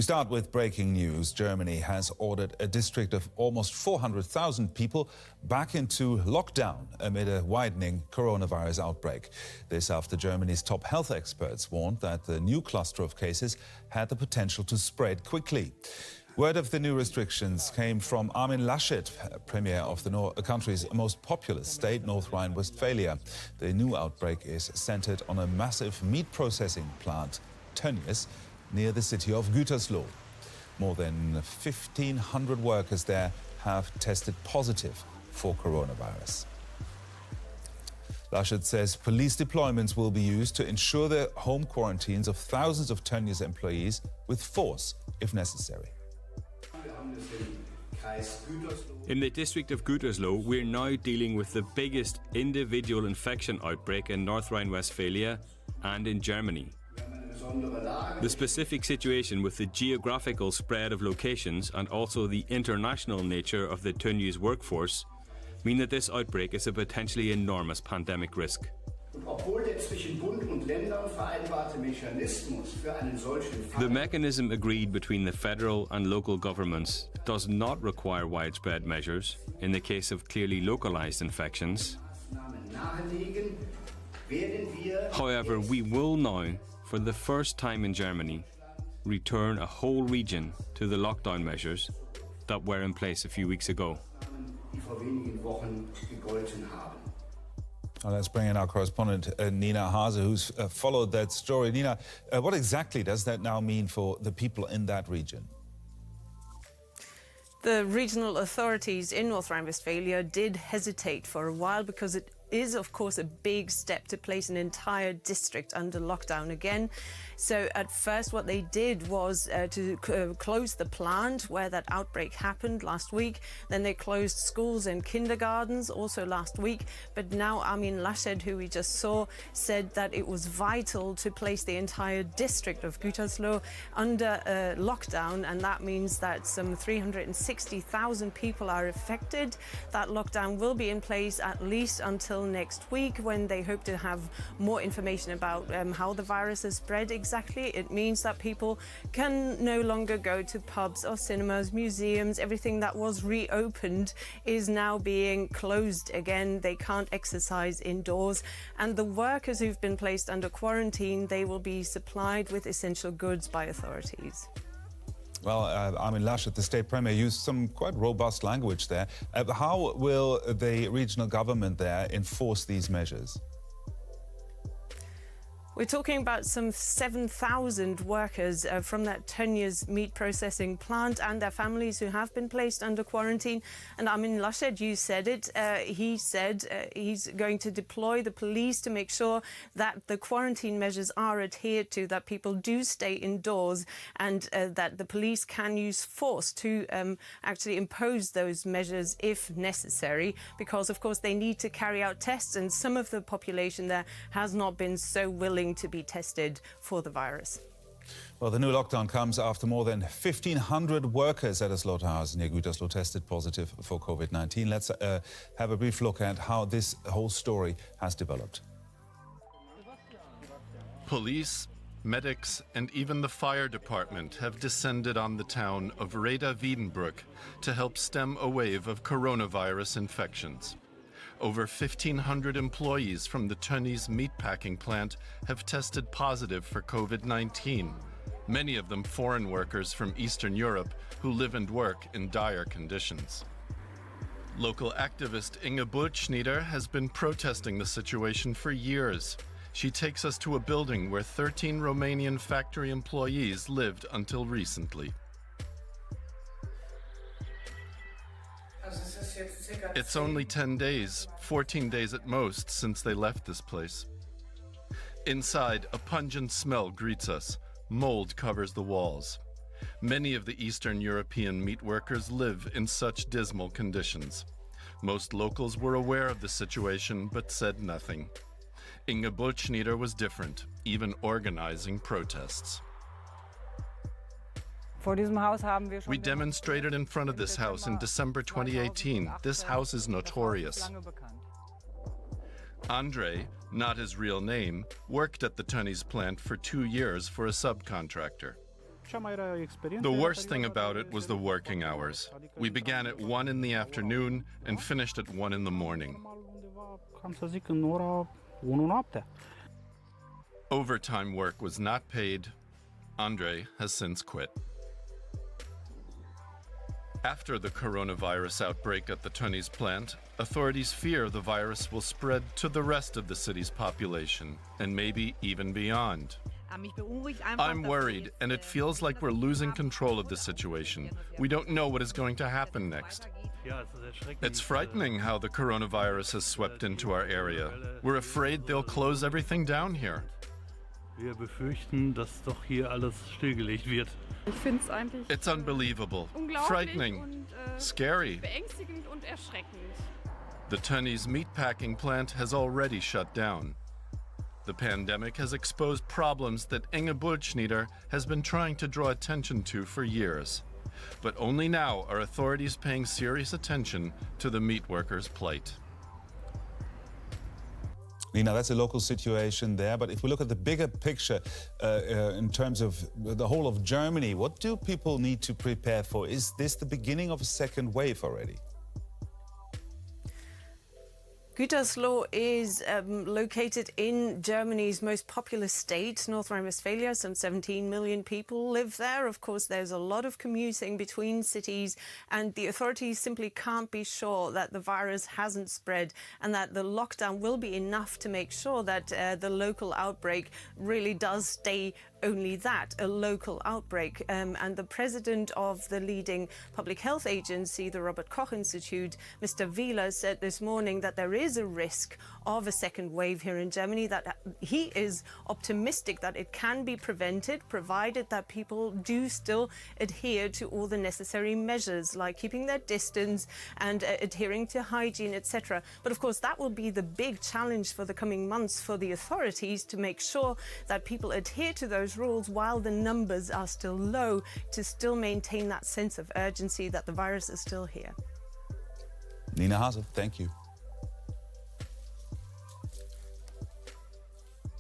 start with breaking news. Germany has ordered a district of almost 400,000 people back into lockdown amid a widening coronavirus outbreak. This after Germany's top health experts warned that the new cluster of cases had the potential to spread quickly. Word of the new restrictions came from Armin Laschet, premier of the country's most populous state, North Rhine-Westphalia. The new outbreak is centered on a massive meat processing plant, Tönnies, near the city of Gütersloh. More than 1,500 workers there have tested positive for coronavirus. Laschet says police deployments will be used to ensure the home quarantines of thousands of Tönnies employees with force if necessary. In the district of Godualow, we're now dealing with the biggest individual infection outbreak in North Rhine-Westphalia and in Germany. The specific situation with the geographical spread of locations and also the international nature of the Tönnies workforce mean that this outbreak is a potentially enormous pandemic risk. The mechanism agreed between the federal and local governments does not require widespread measures in the case of clearly localized infections. However, we will now, for the first time in Germany, return a whole region to the lockdown measures that were in place a few weeks ago. Well, let's bring in our correspondent, Nina Hase, who's followed that story. Nina, what exactly does that now mean for the people in that region? The regional authorities in North Rhine-Westphalia did hesitate for a while because it is, of course, a big step to place an entire district under lockdown again. So at first what they did was to close the plant where that outbreak happened last week. Then they closed schools and kindergartens also last week. But now Armin Laschet, who we just saw, said that it was vital to place the entire district of Gütersloh under lockdown. And that means that some 360,000 people are affected. That lockdown will be in place at least until next week, when they hope to have more information about how the virus has spread exactly. It means that people can no longer go to pubs or cinemas, museums. Everything that was reopened is now being closed again. They can't exercise indoors. And the workers who've been placed under quarantine, they will be supplied with essential goods by authorities. Well, Armin Laschet, the state premier, used some quite robust language there. How will the regional government there enforce these measures? We're talking about some 7,000 workers from that Tönnies meat processing plant and their families who have been placed under quarantine. And Armin Laschet, you said it, he said he's going to deploy the police to make sure that the quarantine measures are adhered to, that people do stay indoors, and that the police can use force to actually impose those measures if necessary, because of course they need to carry out tests, and some of the population there has not been so willing to be tested for the virus. Well, the new lockdown comes after more than 1,500 workers at a slaughterhouse near Gütersloh tested positive for COVID-19. Let's have a brief look at how this whole story has developed. Police, medics and even the fire department have descended on the town of Reda-Wiedenbrück to help stem a wave of coronavirus infections. Over 1,500 employees from the Tönnies meatpacking plant have tested positive for COVID-19, many of them foreign workers from Eastern Europe who live and work in dire conditions. Local activist Inge Bultschnieder has been protesting the situation for years. She takes us to a building where 13 Romanian factory employees lived until recently. It's only 10 days, 14 days at most, since they left this place. Inside, a pungent smell greets us. Mold covers the walls. Many of the Eastern European meat workers live in such dismal conditions. Most locals were aware of the situation, but said nothing. Inge Bultschnieder was different, even organizing protests. We demonstrated in front of this house in December 2018. This house is notorious. Andrei, not his real name, worked at the Tönnies plant for 2 years for a subcontractor. The worst thing about it was the working hours. We began at 1 in the afternoon and finished at 1 in the morning. Overtime work was not paid. Andre has since quit. After the coronavirus outbreak at the Tönnies plant, authorities fear the virus will spread to the rest of the city's population and maybe even beyond. I'm worried, and it feels like we're losing control of the situation. We don't know what is going to happen next. It's frightening how the coronavirus has swept into our area. We're afraid they'll close everything down here. Wir befürchten, dass doch hier alles stillgelegt wird. Ich finde es eigentlich It's unbelievable, unglaublich frightening, und scary. beängstigend und erschreckend. The Tönnies meatpacking plant has already shut down. The pandemic has exposed problems that Inge Bultschnieder has been trying to draw attention to for years. But only now are authorities paying serious attention to the meat workers' plight. Nina, that's a local situation there, but if we look at the bigger picture in terms of the whole of Germany, what do people need to prepare for? Is this the beginning of a second wave already? Gütersloh is located in Germany's most populous state, North Rhine-Westphalia. Some 17 million people live there. Of course, there's a lot of commuting between cities, and the authorities simply can't be sure that the virus hasn't spread and that the lockdown will be enough to make sure that the local outbreak really does stay only that, a local outbreak. And the president of the leading public health agency, the Robert Koch Institute, Mr. Wieler, said this morning that there is a risk of a second wave here in Germany, that he is optimistic that it can be prevented, provided that people do still adhere to all the necessary measures, like keeping their distance and adhering to hygiene, etc. But of course, that will be the big challenge for the coming months for the authorities, to make sure that people adhere to those rules while the numbers are still low, to still maintain that sense of urgency that the virus is still here. Nina Hase, thank you.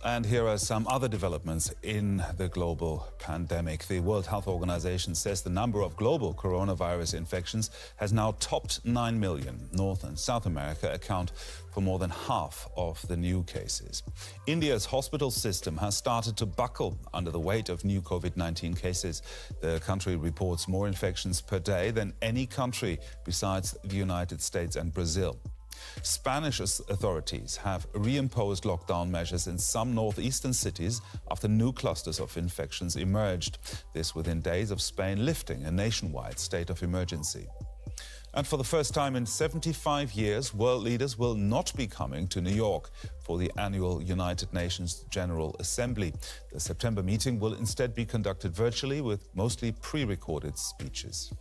And here are some other developments in the global pandemic. The World Health Organization says the number of global coronavirus infections has now topped 9 million. North and South America account for more than half of the new cases. India's hospital system has started to buckle under the weight of new COVID-19 cases. The country reports more infections per day than any country besides the United States and Brazil. Spanish authorities have reimposed lockdown measures in some northeastern cities after new clusters of infections emerged. This within days of Spain lifting a nationwide state of emergency. And for the first time in 75 years, world leaders will not be coming to New York for the annual United Nations General Assembly. The September meeting will instead be conducted virtually with mostly pre-recorded speeches.